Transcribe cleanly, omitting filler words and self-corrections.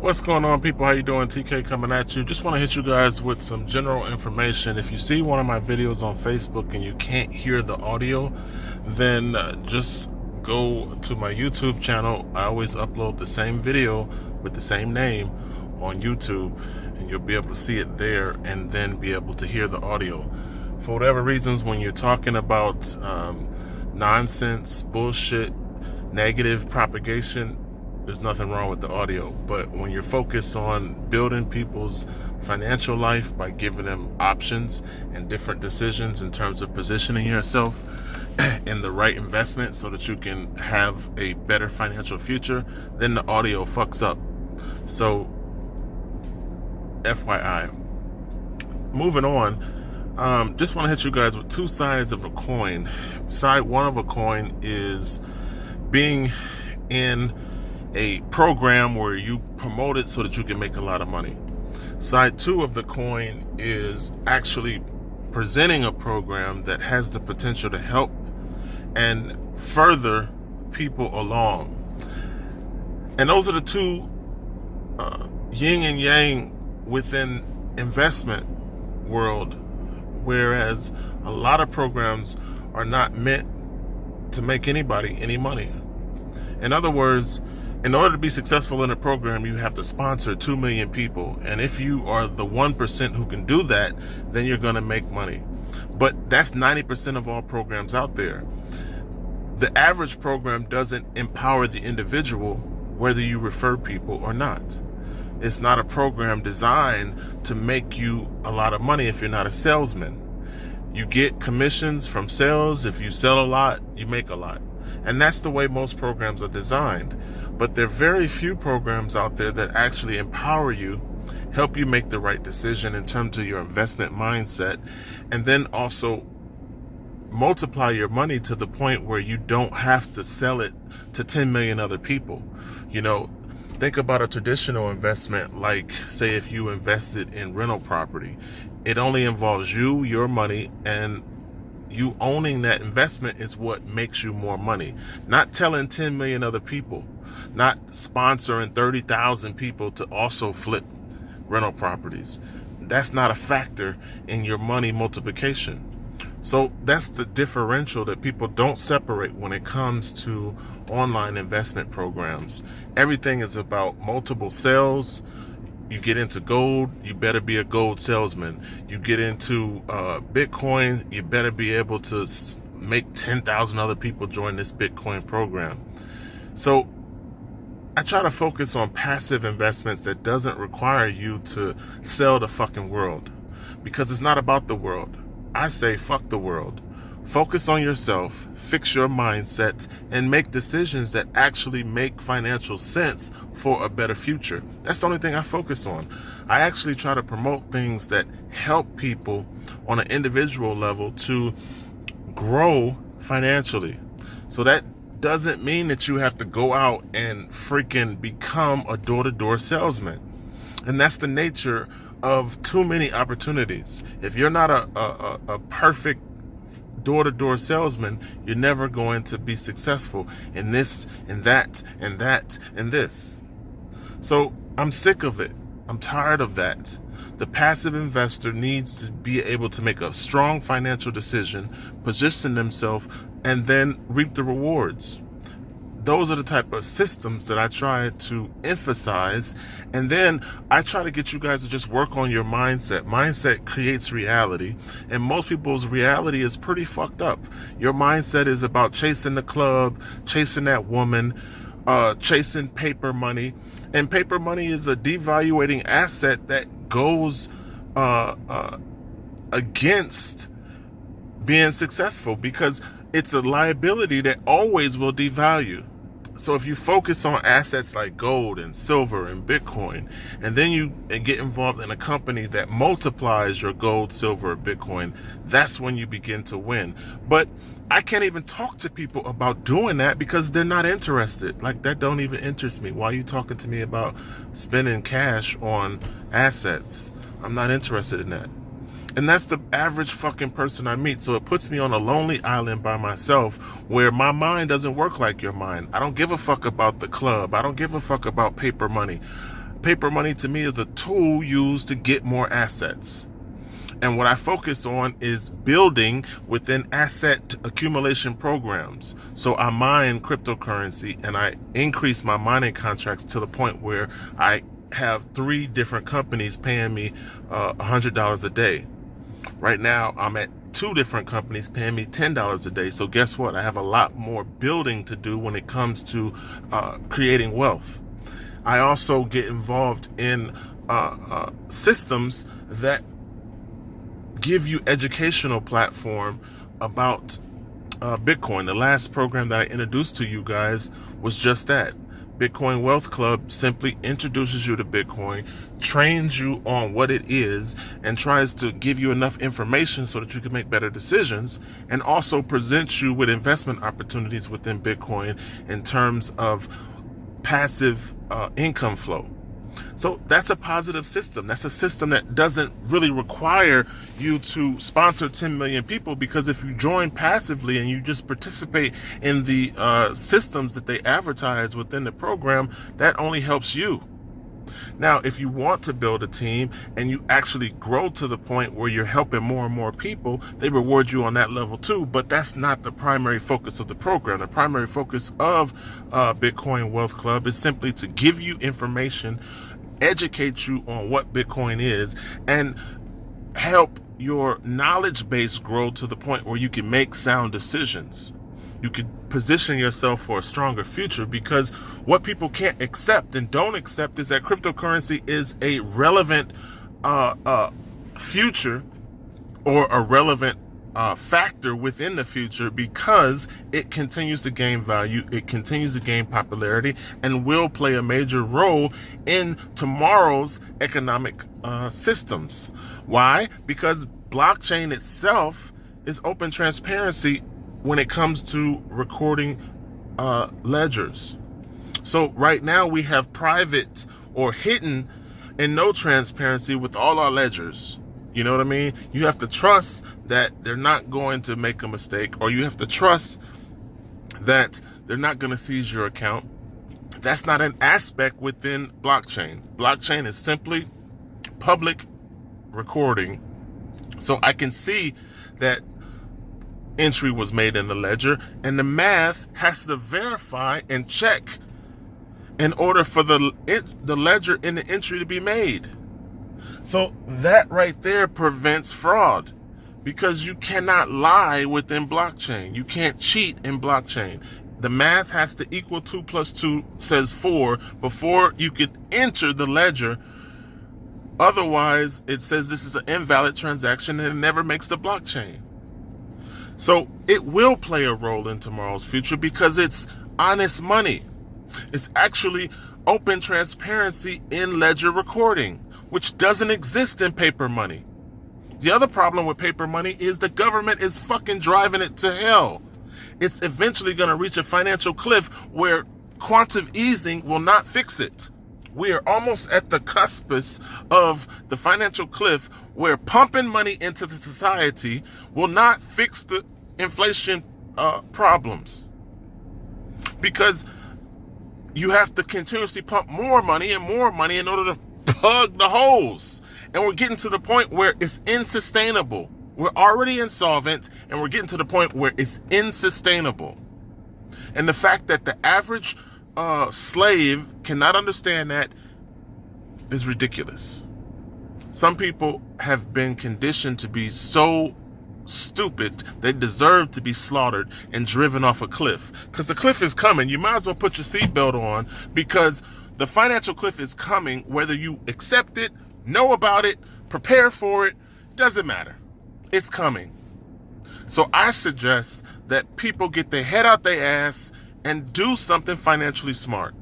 What's going on, people? How you doing? TK coming at you. Just want to hit you guys with some general information. If you see one of my videos on Facebook and you can't hear the audio, then just go to my YouTube channel. I always upload the same video with the same name on YouTube, and you'll be able to see it there and then be able to hear the audio. For whatever reasons, when you're talking about nonsense, bullshit, negative propagation, there's nothing wrong with the audio. But when you're focused on building people's financial life by giving them options and different decisions in terms of positioning yourself in the right investment so that you can have a better financial future, then the audio fucks up. So FYI. Moving on, just want to hit you guys with two sides of a coin. Side one of a coin is being in a program where you promote it so that you can make a lot of money. Side two of the coin is actually presenting a program that has the potential to help and further people along. And those are the two yin and yang within investment world, whereas a lot of programs are not meant to make anybody any money. In other words, in order to be successful in a program, you have to sponsor 2 million people. And if you are the 1% who can do that, then you're going to make money. But that's 90% of all programs out there. The average program doesn't empower the individual, whether you refer people or not. It's not a program designed to make you a lot of money if you're not a salesman. You get commissions from sales. If you sell a lot, you make a lot. And that's the way most programs are designed. But there are very few programs out there that actually empower you, help you make the right decision in terms of your investment mindset, and then also multiply your money to the point where you don't have to sell it to 10 million other people. You know, think about a traditional investment, like say if you invested in rental property. It only involves you, your money, and you owning that investment is what makes you more money. Not telling 10 million other people, not sponsoring 30,000 people to also flip rental properties. That's not a factor in your money multiplication. So that's the differential that people don't separate when it comes to online investment programs. Everything is about multiple sales. You get into gold, you better be a gold salesman. You get into Bitcoin, you better be able to make 10,000 other people join this Bitcoin program. So I try to focus on passive investments that doesn't require you to sell the fucking world, because it's not about the world. I say fuck the world. Focus on yourself, fix your mindset, and make decisions that actually make financial sense for a better future. That's the only thing I focus on. I actually try to promote things that help people on an individual level to grow financially. So that doesn't mean that you have to go out and freaking become a door-to-door salesman. And that's the nature of too many opportunities. If you're not a perfect door-to-door salesman, you're never going to be successful in this and that and that and this. So I'm sick of it. I'm tired of that. The passive investor needs to be able to make a strong financial decision, position themselves, and then reap the rewards. Those are the type of systems that I try to emphasize. And then I try to get you guys to just work on your mindset. Mindset creates reality. And most people's reality is pretty fucked up. Your mindset is about chasing the club, chasing that woman, chasing paper money. And paper money is a devaluating asset that goes against being successful, because it's a liability that always will devalue. So if you focus on assets like gold and silver and Bitcoin, and then you get involved in a company that multiplies your gold, silver, Bitcoin, that's when you begin to win. But I can't even talk to people about doing that because they're not interested. Like, that don't even interest me. Why are you talking to me about spending cash on assets? I'm not interested in that. And that's the average fucking person I meet. So it puts me on a lonely island by myself, where my mind doesn't work like your mind. I don't give a fuck about the club. I don't give a fuck about paper money. Paper money to me is a tool used to get more assets. And what I focus on is building within asset accumulation programs. So I mine cryptocurrency and I increase my mining contracts to the point where I have 3 different companies paying me $100 a day. Right now, I'm at 2 different companies paying me $10 a day. So guess what? I have a lot more building to do when it comes to creating wealth. I also get involved in systems that give you educational platform about Bitcoin. The last program that I introduced to you guys was just that. Bitcoin Wealth Club simply introduces you to Bitcoin, trains you on what it is, and tries to give you enough information so that you can make better decisions, and also presents you with investment opportunities within Bitcoin in terms of passive income flow. So that's a positive system. That's a system that doesn't really require you to sponsor 10 million people, because if you join passively and you just participate in the systems that they advertise within the program, that only helps you. Now, if you want to build a team and you actually grow to the point where you're helping more and more people, they reward you on that level too, but that's not the primary focus of the program. The primary focus of Bitcoin Wealth Club is simply to give you information, educate you on what Bitcoin is, and help your knowledge base grow to the point where you can make sound decisions. You can position yourself for a stronger future, because what people can't accept and don't accept is that cryptocurrency is a relevant future, or a relevant factor within the future, because it continues to gain value, it continues to gain popularity, and will play a major role in tomorrow's economic systems. Why? Because blockchain itself is open transparency when it comes to recording ledgers. So right now we have private or hidden and no transparency with all our ledgers. You know what I mean? You have to trust that they're not going to make a mistake, or you have to trust that they're not going to seize your account. That's not an aspect within blockchain. Blockchain is simply public recording. So I can see that entry was made in the ledger, and the math has to verify and check in order for the ledger in the entry to be made. So that right there prevents fraud, because you cannot lie within blockchain. You can't cheat in blockchain. The math has to equal 2 plus 2 says 4 before you can enter the ledger. Otherwise, it says this is an invalid transaction and it never makes the blockchain. So it will play a role in tomorrow's future, because it's honest money. It's actually open transparency in ledger recording, which doesn't exist in paper money. The other problem with paper money is the government is fucking driving it to hell. It's eventually going to reach a financial cliff where quantitative easing will not fix it. We are almost at the cusp of the financial cliff, where pumping money into the society will not fix the inflation problems, because you have to continuously pump more money in order to plug the holes. And we're getting to the point where it's insustainable. We're already insolvent, and we're getting to the point where it's insustainable. And the fact that the average slave cannot understand that is ridiculous. Some people have been conditioned to be so stupid they deserve to be slaughtered and driven off a cliff, because the cliff is coming. You might as well put your seatbelt on, because the financial cliff is coming. Whether you accept it, know about it, prepare for it, doesn't matter. It's coming. So I suggest that people get their head out their ass and do something financially smart.